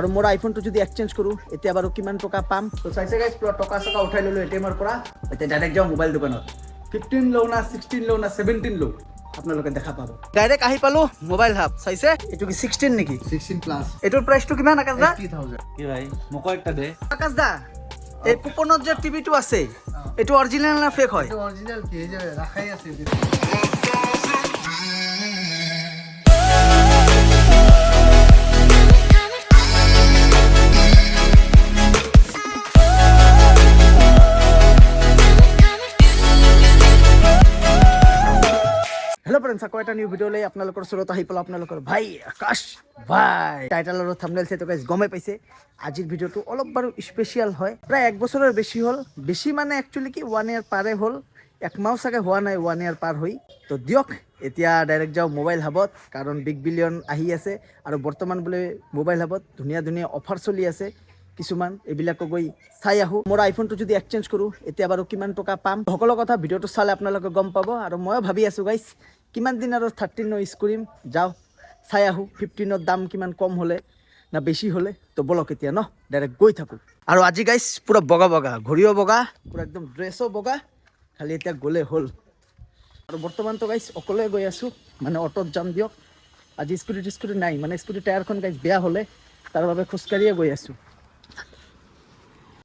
আৰু মোৰ আইফোনটো যদি এক্সচেঞ্জ কৰোঁ এতিয়া বাৰু কিমান টকা পাম তো চাইছে গাইজ পুৰা টকা চকা উঠাই ল'লোঁ এটিএমৰ পৰা এতিয়া ডাইৰেক্ট যাওঁ মোবাইল দোকানত 15 লওঁ না 16 লওঁ না 17 লওঁ আপোনালোকে দেখা পাব ডাইৰেক্ট আহি পালোঁ মোবাইল হাব চাইছে এইটো কি 16 নেকি 16 প্লাস এইটোৰ প্ৰাইচটো কিমান আকাশ দা 80000 কি ভাই মোকো একটা দে আকাশ দা এই কুপনত যে টিভিটো আছে এইটো অৰিজিনেল না ফেক হয় এটা অৰিজিনাল কি এই যে ৰাখাই আছে হেল্ল' ফ্ৰেণ্ডছ আকৌ এটা নিউ ভিডিঅ'লৈ আপোনালোকৰ ওচৰত আহি পেলাই আপোনালোকৰ ভাই আকাশ ভাই টাইটেল আৰু থাম্বনেইল চাই তো গাইজ গমেই পাইছে আজিৰ ভিডিঅ'টো অলপ বাৰু স্পেচিয়েল হয় প্ৰায় 1 বছৰৰ বেছি হ'ল বেছি মানে একচুৱেলি কি 1 ইয়াৰ পাৰে হ'ল 1 মাহ চাগে হোৱা নাই 1 ইয়াৰ পাৰ হৈ তো দিয়ক এতিয়া ডাইৰেক্ট যাওঁ মোবাইল হাবত কাৰণ বিগ বিলিয়ন আহি আছে আৰু বৰ্তমান বোলে মোবাইল হাবত ধুনীয়া ধুনীয়া অফাৰ চলি আছে কিছুমান এইবিলাকো গৈ চাই আহোঁ মোৰ আইফোনটো যদি এক্সচেঞ্জ কৰোঁ এতিয়া বাৰু কিমান টকা পাম সকলো কথা ভিডিঅ'টো চালে আপোনালোকে গম পাব আৰু ময়ো ভাবি আছোঁ গাইজ কিমান দিন আৰু 13 ইউজ কৰিম যাওঁ চাই আহোঁ 15ৰ দাম কিমান কম হ'লে না বেছি হ'লে তো বলক এতিয়া ন ডাইৰেক্ট গৈ থাকোঁ আৰু আজি গাইজ পূৰা বগা বগা ঘড়ীও বগা পূৰা একদম ড্ৰেছো বগা খালি এতিয়া গ'লে হ'ল আৰু বৰ্তমানতো গাইজ অকলে গৈ আছোঁ মানে অটোত যাম দিয়ক আজি স্কুটি নাই মানে স্কুটি টায়াৰখন গাইজ বেয়া হ'লে তাৰ বাবে খোজকাঢ়িয়ে গৈ আছোঁ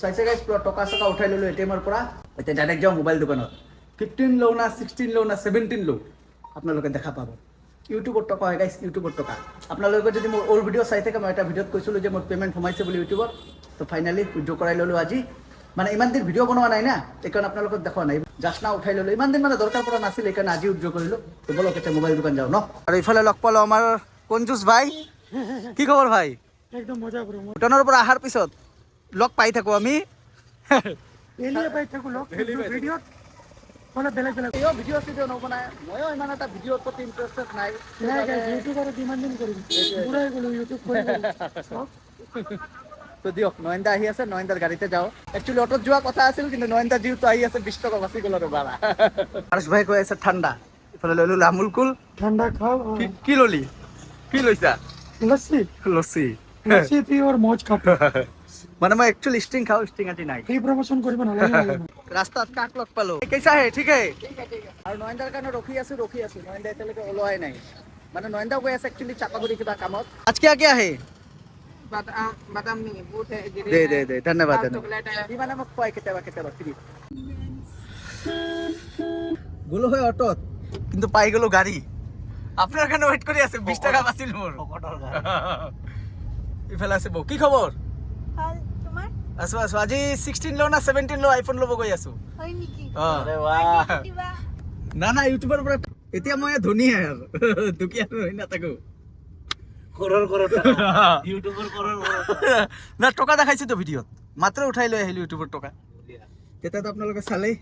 চাইছে গাইজ পুৰা টকা চকা উঠাই ল'লোঁ এটিএমৰ পৰা এতিয়া ডাইৰেক্ট যাওঁ মোবাইল দোকানত 15 লওঁ না 16 লওঁ না 17 লওঁ আপোনালোকে দেখা পাব ইউটিউবত টকা হয় গাইজ ইউটিউবত টকা আপোনালোকে যদি মোৰ অল্ড ভিডিঅ' চাই থাকে মই এটা ভিডিঅ'ত কৈছিলোঁ যে মোৰ পে'মেণ্ট সোমাইছে বুলি ইউটিউবত তো ফাইনেলি উইড্ৰ কৰাই ল'লোঁ আজি মানে ইমান দিন ভিডিঅ' বনোৱা নাই না এইকাৰণে আপোনালোকক দেখুওৱা নাই জাষ্ট না উঠাই ল'লোঁ ইমান দিন মানে দৰকাৰ পৰা নাছিল এইকাৰণে আজি উইড্ৰ কৰিলোঁ তো বলক এতিয়া মোবাইল দোকান যাওঁ ন আৰু ইফালে লগ পালোঁ আমাৰ কঞ্জুছ ভাই কি খবৰ ভাই একদম মজা কৰো ভূটানৰ পৰা অহাৰ পিছত লগ পাই থাকোঁ আমি এলিয়ে পাই থাকো লোক ভিডিও মানে বেলেগ বেলেগ এই ভিডিঅ' চিডিঅ' নবনায় ময়ো ইমান এটা ভিডিঅ'ৰ প্ৰতি ইণ্টাৰেষ্টেড নাই নাই গাইস ইউটিউবাৰে কিমান দিন কৰিম পুৰাই গলো ইউটিউব কৰি সব তো দিয়ক নয়নদা আহি আছে নয়নদাৰ গাড়ীতে যাওঁ একচুৱেলি অটোত যোৱা কথা আছিল কিন্তু নয়নদা যিহেতু আহি আছে 20 টকা বাচি গ'ল আৰু ভাড়া হৰ্ষ ভাই কৈ আছে ঠাণ্ডা ইফালে লৈ ল'লোঁ আমুল কুল ঠান্ডা খাও কি ল'লি কি লৈছা লস্সি লস্সি লস্সি পি और मौज खाओ মানে মই একচুৱেলি ষ্টিং খাওঁ ষ্টিং আটি নাই ফ্ৰী প্ৰমোচন কৰিব নালাগে ৰাস্তাত কাক লগ পালোঁ কেইছা হে ঠিক হে আৰু নয়নদাৰ কাৰণে ৰখি আছোঁ নয়নদা এতিয়ালৈকে ওলোৱাই নাই মানে নয়নদাও গৈ আছে একচুৱেলি চাপাগুৰি কিবা কামত আজ क्या क्या है बादाम नहीं है बूट है दे दे दे धन्यवाद चॉकलेट है ই মানে মোক খুৱাই কেতিয়াবা ফ্ৰী গ'লো হয় অটোত কিন্তু পাই গ'লো গাড়ী আপোনাৰ কাৰণে ৱেইট কৰি আছে 20 টকা বাছিল মোৰ ইফালে আছে বৌ কি খবৰ ভাল তোমাৰ আছো আজি 16 লওঁ না 17 লওঁ আইফোন ল'ব গৈ আছো হয় নেকি আৰে বাহ দিবা না ইউটিউবৰ পৰা এতিয়া মই ধনী আৰু দুখীয়া হৈ নাথাকো কৰোড় ইউটিউবৰ কৰোড় না টকা দেখাইছো তো ভিডিঅ'ত মাত্ৰ উঠাই লৈ আহিলো ইউটিউবৰ টকা তেতিয়াতো আপোনালোকে চালেই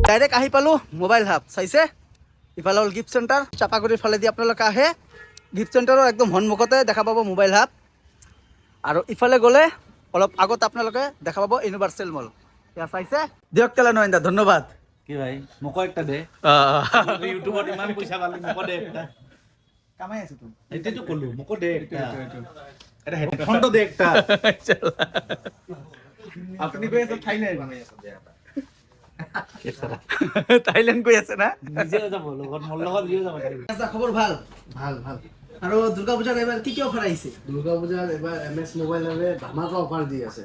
ডাইৰেক্ট আহি পালোঁ মোবাইল হাব চাইছে ইফালে হ'ল গিফ্ট চেণ্টাৰ চাপাগুৰিৰ ফালেদি আপোনালোকে আহে গিফ্ট চেণ্টাৰৰ একদম সন্মুখতে দেখা পাব মোবাইল হাব আৰু ইফালে গ'লে অলপ আগত আপোনালোকে দেখা পাব ইউনিভাৰ্চেল মল এয়া চাইছে দিয়ক তেলে নয়নদা ধন্যবাদ কি ভাই মোকো একটা দে ইউটিউবত ইমান পইচা পালি মোকো দে একটা কামাই আছো তুমি এটাতো কলো মোকো দে একটা এটা হেডফোন দে একটা আপুনি গৈ আছে থাইলেণ্ড গৈ আছে না নিজে যাব লগত মোৰ লগত লিও যাব খবৰ ভাল ভাল ভাল আৰু দুৰ্গা পূজাৰ এবাৰ কি অফাৰ আহিছে দুৰ্গা পূজাৰ এবাৰ এমএস মোবাইলৰে ধামাকা অফাৰ দি আছে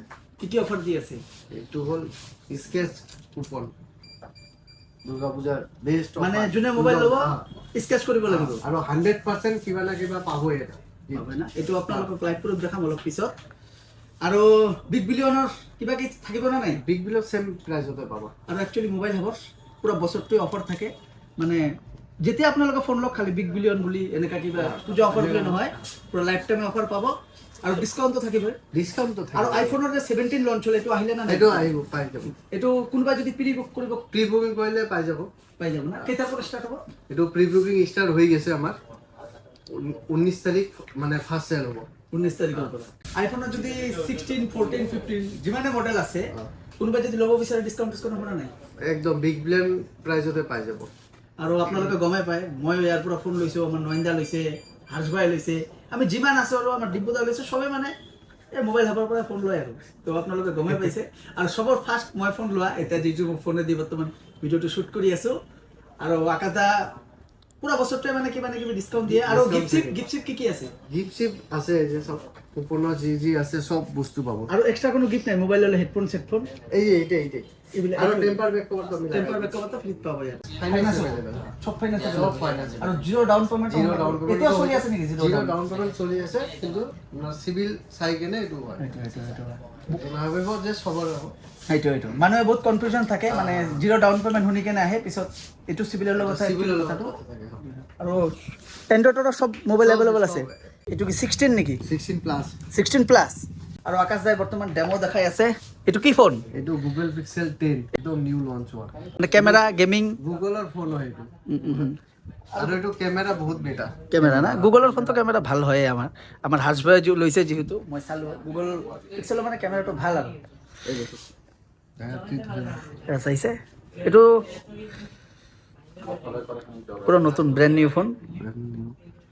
কি অফাৰ দি আছে এইটো হ'ল স্কেচ কুপন দুৰ্গা পূজাৰ বেষ্ট মানে যোনে মোবাইল ল'ব স্কেচ কৰিব লাগিব আৰু 100% কিবা না কিবা পাবই এটা হয় না এইটো আপোনালোকক লাইভ প্ৰুফ দেখাম অলপ পিছত আৰু বিগ বিলিয়নৰ কিবা কি থাকিব না নাই বিগ বিলৰ সেম প্ৰাইজতে পাব আৰু একচুৱেলি মোবাইল হাবৰ পুৰা বছৰটোৱে অফাৰ থাকে মানে যেতিয়া আপোনালোকে ফোন লওক খালি বিগ বিলিয়ন বুলি এনেকা কিবা পূজা অফাৰ বুলি নহয় পুৰা লাইফ টাইম অফাৰ পাব আৰু ডিসকাউন্টও থাকিব ডিসকাউন্টও থাকে আৰু আইফোনৰ যে 17 লঞ্চ হলে এটো আহিলে না এটো আহিব পাই যাব এটো কোনবা যদি প্ৰি বুক কৰিব প্ৰি বুকিং কৰিলে পাই যাব না কেইটাৰ পৰা ষ্টাৰ্ট হ'ব এটো প্ৰি বুকিং ষ্টাৰ্ট হৈ গৈছে আমাৰ 19 তাৰিখ মানে ফাৰ্স্ট সেল হ'ব 19 তাৰিখৰ পৰা আইফোনৰ যদি 16 14 15 যিমানে মডেল আছে কোনোবাই যদি ল'ব বিচাৰে ডিসকাউন্ট আপোনাৰ নাই একদম বিগ ব্লেম প্ৰাইজতে পাই যাব আৰু আপোনালোকে গমে পায় মই ইয়াৰ পৰা ফোন লৈছো আমাৰ নয়নদা লৈছে হাজবাই লৈছে আমি যিমান আছো আৰু আমাৰ দিব্যদা লৈছে সবে মানে এই মোবাইল হাবৰ পৰা ফোন লয় আৰু তো আপোনালোকে গমে পাইছে আৰু সবৰ ফাৰ্ষ্ট মই ফোন লোৱা এটা যিটো ফোনে দি বৰ্তমান ভিডিঅ'টো শ্বুট কৰি আছো আৰু আকাশদা পুৰা বছৰটোৱে মানে কিবা ডিসকাউন্ট দিয়ে আৰু গিফট কি আছে গিফট আছে যে সব কুপনৰ যি আছে সব বস্তু পাব আৰু এক্সট্ৰা কোনো গিফট নাই মোবাইল ললে হেডফোন সেটফোন এই এইটা এইবিলাক আৰু টেম্পাৰ বেক কভাৰ তো মিলাই টেম্পাৰ বেক কভাৰ ফ্ৰী পাব ইয়াত ফাইনান্স अवेलेबल সব ফাইনান্স সব ফাইনান্স আৰু zero' down payment zero' down payment এতিয়া চলি আছে নেকি জিৰ' ডাউন পেমেন্ট চলি আছে কিন্তু সিভিল চাই কেনে এইটো হয় ভাবিব যে সবৰ এইটো মানুহে বহুত কনফিউজন থাকে মানে জিৰ' ডাউন পেমেন্ট শুনি কেনে আহে পিছত এইটো চিভিলৰ লগত সিভিলৰ কথাটো আৰু এন্ড্ৰইডৰ সব মোবাইল এভেইলেবল আছে এইটো কি 16 নেকি 16 প্লাস 16 প্লাস আৰু আকাশ দাই বৰ্তমান ডেমো দেখাই আছে এইটো কি ফোন এইটো গুগল পিক্সেল 10 একদম নিউ লঞ্চ হোৱা মানে কেমেৰা গেমিং গুগলৰ ফোন হয় এইটো আৰু এইটো কেমেৰা বহুত বেটা কেমেৰা না গুগলৰ ফোনটো কেমেৰা ভাল হয় আমাৰ হাজবাই লৈছে যিহেতু মই চালো গুগল পিক্সেলৰ মানে কেমেৰাটো ভাল আৰু এই দেখো চাইছে এইটো পুরো নতুন ব্র্যান্ড নিউ ফোন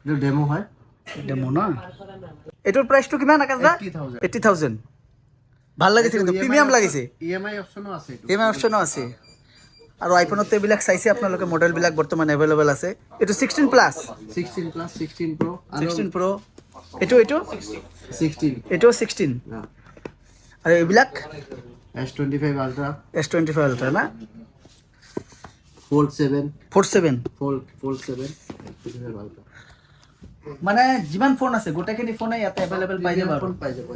এইটো ডেমো হয় ডেমো না এটোর প্রাইসটো কিমান আকাশ দা 80000 ভাল লাগিছে কিন্তু প্রিমিয়াম লাগিছে ইএমআই অপশনও আছে এইটো ইএমআই অপশনও আছে আৰু আইফোনত এইবিলাক চাইছে আপোনালোকে মডেল বিলাক বৰ্তমান এভেইলেবল আছে এটো 16 প্লাস 16 প্লাস 16 প্ৰো 16 প্ৰো এটো 16 এটো 16 আৰু এইবিলাক S25 আলট্ৰা S25 আলট্ৰা না ফোল্ড 7 47 ফোল্ড 7 S25 আলট্ৰা মানে যিমান ফোন আছে গোটেইখিনি ফোনে ইয়াতে এভেইলেবল পাই যাব আৰু ফোন পাই যাব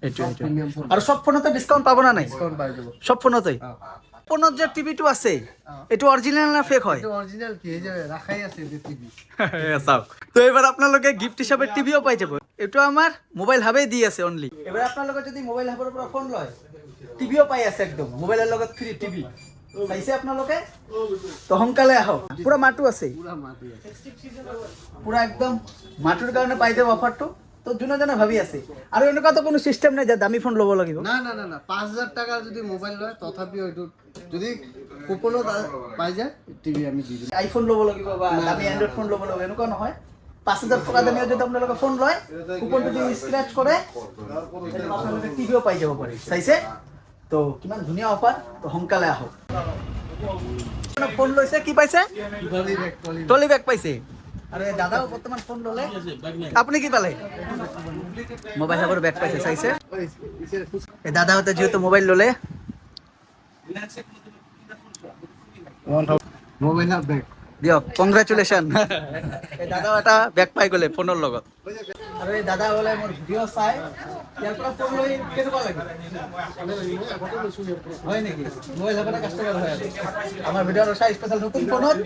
এটো প্ৰিমিয়াম ফোন আৰু সব ফোনতে ডিসকাউন্ট পাব না নাই ডিসকাউন্ট পাই যাব সব ফোনতে ফোনত যে টিভিটো আছে এটো অরিজিনাল না ফেক হয় এইটো অরিজিনাল কি এই যে রাখাই আছে যে টিভি চাওক তো এবার আপোনালোকে গিফট হিসাবে টিভিও পাই যাব এটো আমার মোবাইল হাবে দি আছে অনলি এবার আপোনালোকে যদি মোবাইল হাবৰ পৰা ফোন লয় টিভিও পাই আছে একদম মোবাইলৰ লগত ফ্ৰী টিভি চাইছে আপোনালোকে তো সোনকালে আহক পুৰা মাটু আছে পুৰা মাটি আছে পুৰা একদম মাটুৰ কাৰণে পাই যাব অফাৰটো তো যোনে ভাবি আছে আৰু এনেকুৱা তো কোনো সিস্টেম নাই যে দামী ফোন ল'ব লাগিব না না না না 5000 টাকা যদি মোবাইল লয় তথাপিও এইটো যদি কুপনত পাই যায় টিভি আমি দি দিম আইফোন ল'ব লাগিব বা দামী এন্ড্ৰইড ফোন ল'ব লাগিব এনেকুৱা নহয় 5000 টকা দামী যদি আপোনালোকে ফোন লয় কুপনটো দি স্ক্ৰেচ কৰে আপোনালোকে টিভিও পাই যাব পাৰি চাইছে তো কিমান ধুনীয়া অফাৰ তো সোনকালে আহক ফোন লৈছে কি পাইছে ট্ৰলি বেগ পাইছে আৰু এই দাদাও বৰ্তমান ফোন ল'লে আপুনি কি পালে মোবাইল হাবৰ বেগ পাইছে চাইছে এই দাদাহঁতে যিহেতু মোবাইল ল'লে মোবাইল আর ব্যাগ দিয়ক কংগ্ৰেচুলেশ্যন এই দাদাও এটা বেগ পাই গ'লে ফোনৰ লগত আৰু এই দাদা হ'লে মোৰ ভিডিঅ' চাই ইয়াৰ পৰা ফোন লৈ কেনেকুৱা লাগে হয় নেকি মোবাইল হাবতে কাষ্টমাৰ হয় আৰু আমাৰ ভিডিঅ'ৰ চাই স্পেচিয়েল নতুন ফোনত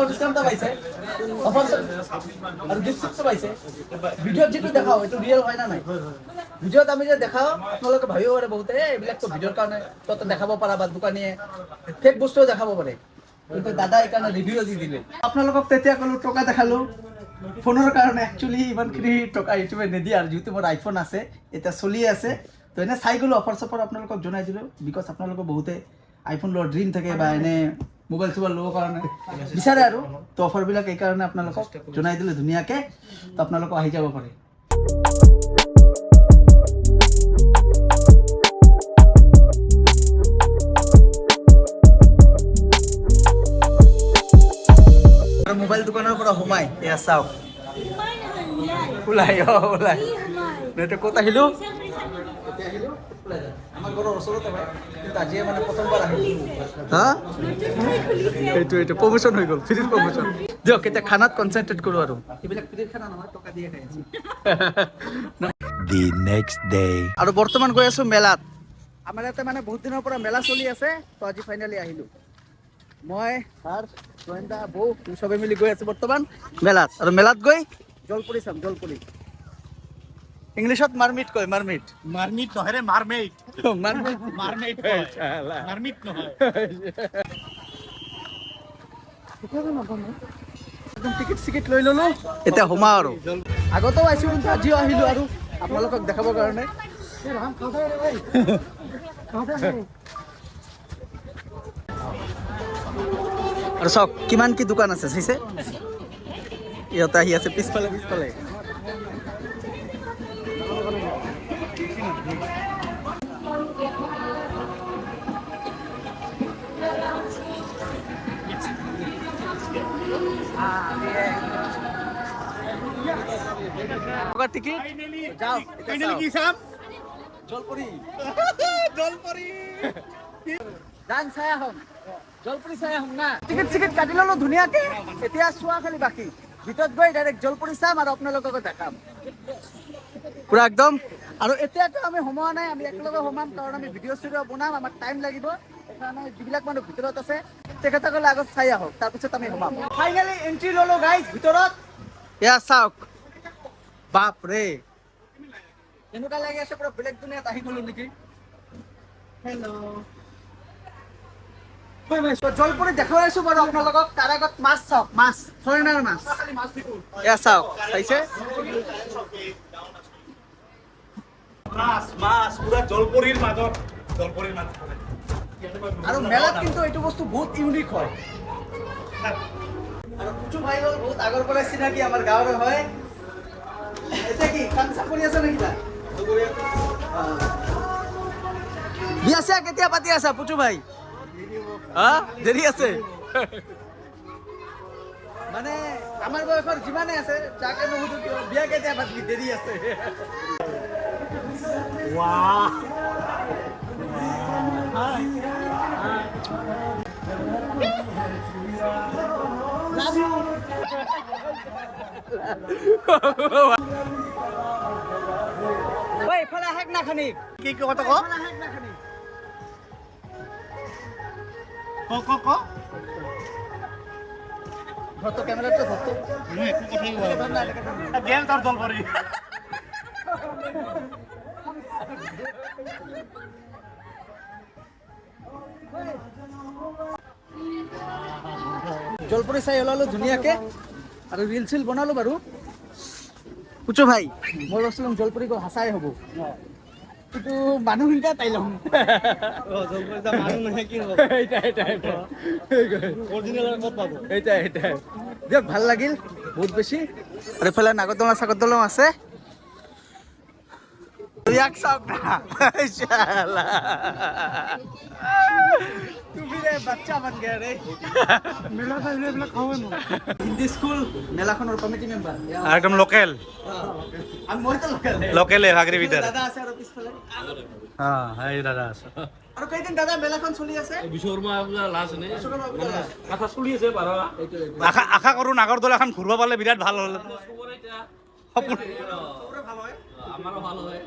ডিছকাউণ্ট পাইছে অফাৰ আৰু গিফ্ট পাইছে ভিডিঅ'ত যিটো দেখাও এইটো ৰিয়েল হয় না নাই ভিডিঅ'ত আমি যে দেখাও আপোনালোকে ভাবিব পাৰে বহুতে এইবিলাকতো ভিডিঅ'ৰ কাৰণে তহঁতে দেখাব পাৰা বা দোকানীয়ে ফেক বস্তুও দেখাব পাৰে কিন্তু দাদা এইকাৰণে ৰিভিউ দি দিলে আপোনালোকক তেতিয়া ক'লো টকা দেখালো ফোনৰ কাৰণে একচুৱেলি ইমানখিনি টকা ইউটিউবে নিদিয়ে আৰু যিহেতু মোৰ আইফোন আছে এতিয়া চলি আছে তো এনে চাই গ'লো অফাৰ চফাৰ আপোনালোকক জনাই দিলোঁ বিকজ আপোনালোকে বহুতে আইফোন লোৱাৰ ড্ৰিম থাকে বা এনে মোবাইল চোবাইল ল'বৰ কাৰণে বিচাৰে আৰু তো অফাৰবিলাক এইকাৰণে আপোনালোকক জনাই দিলোঁ ধুনীয়াকৈ তো আপোনালোকক আহি যাব পাৰে মোবাইল দোকানৰ পৰা সোমাই এয়া চাওক ওলাই নেটে ক'ত আহিলো আমাৰ ঘৰৰ ওচৰতে হয় কিন্তু আজিয়ে মানে প্ৰথমবাৰ আহিলো হা এইটো প্ৰমোশ্যন হৈ গ'ল ফ্ৰীৰ প্ৰমোশ্যন দিয়ক এতিয়া খানাত কনচেনট্ৰেট কৰোঁ আৰু এইবিলাক ফ্ৰীৰ খানা নহয় টকা দিয়ে খাই আছো The next day. আৰু বৰ্তমান গৈ আছো মেলাত আমাৰ ইয়াতে মানে বহুত দিনৰ পৰা মেলা চলি আছে তো আজি ফাইনেলি আহিলো মই ছাৰ গোয়েন্দা বৌ চবে মিলি গৈ আছো বৰ্তমান মেলাত আৰু মেলাত গৈ জলপুৰি চাম জলপুৰি ইংলিছত মাৰমিট কয় মাৰমিট মাৰমিট নহয় ৰে মাৰমেট মাৰমিট মাৰমেট মাৰমিট নহয় একদম টিকেট চিকেট লৈ ললো এতিয়া সোমাও আৰু আগতেও আহিছোঁ কিন্তু আজিও আহিলোঁ আৰু আপোনালোকক দেখাবৰ কাৰণে। এই ৰাম খাওয়া ৰে ভাই খাওয়া ৰে আৰু চাওক কিমান কি দোকান আছে চাইছে, ইহঁতে আহি আছে পিছফালে পিছফালে। টিকিট যাও কি চাম জলপরি জলপরি যান চাই আহোম জলপরি চাই আহোম না। টিকিট চিকিট কাটি ললো ধুনীয়াকে, এতিয়া চোৱা খালি বাকী। ভিতৰত গৈ ডাইৰেক্ট জলপৰি চাম আৰু আপোনালোকক দেখাম পুৰা একদম। আৰু এতিয়াতো আমি সোমোৱা নাই, আমি একেলগে সোমাম কাৰণ আমি ভিডিঅ' চিডিঅ' বনাম, আমাক টাইম লাগিব। সেইকাৰণে যিবিলাক মানুহ ভিতৰত আছে তেখেতসকলে আগত চাই আহক, তাৰপিছত আমি সোমাম। ফাইনেলি এন্ট্ৰি ললো গাইজ ভিতৰত। এয়া চাওক বাপৰে, এনেকুৱা লাগি আছে পুৰা বেলেগ দুনিয়াত আহি গলো নেকি। জলপৰি দেখুৱাইছো বাৰু আপোনালোকক। তাৰ আগত মাছ চাওক, মাছ ফৰেনাৰ মাছ। এয়া চাওক চাইছে, আৰু মেলাত কিন্তু এইটো বস্তু বহুত ইউনিক হয়। আৰু পুচু ভাই হ'ল বহুত আগৰ পৰাই চিনাকি, আমাৰ গাঁৱৰে হয়। এতিয়া কি কাম চাম কৰি আছা নেকি? বিয়া চিয়া কেতিয়া পাতি আছা পুচু ভাই? দেৰি আছে মানে আমাৰ বয়সৰ যিমানে আছে যাকে নুসুধো কিয় বিয়া কেতিয়া পাতিবি, দেৰি আছে। এইফালে আহেক না খানি কি কথা ক ধৰতো ক্যামেৰাটা ধৰতো গেল তাৰ জলপৰি জলপৰি চাই ওলালো ধুনীয়াকে আৰু ৰিল চিল বনালো বাৰু। পুচু ভাই মই ভাবছিলাম জলপরি গৈ হাঁচাই হ'ব, কিন্তু মানুহকেইটা তাই ল'ম। দিয়ক ভাল লাগিল বহুত বেছি। আৰু এইফালে নাগৰদলা চাগৰদলাও আছে। ইয়াক চাওক না তুমি ৰে বাচ্চা বন গয়া ৰে। মেলা খাইলে এইবিলাক খাওঁৱে মই। হিন্দী স্কুল মেলাখনৰ কমিটি মেম্বাৰ একদম লোকেল আমি মইতো লোকেল লোকেলে ভাগৰি ভিতৰ দাদা আছে আৰু পিছফালে। এই দাদা আছে আৰু কেইদিন দাদা মেলাখন চলি আছে? আশা কৰো নাগৰদলা এখন ঘূৰিব পালে বিৰাট ভাল হ'ল। চবৰে ভাল হয়।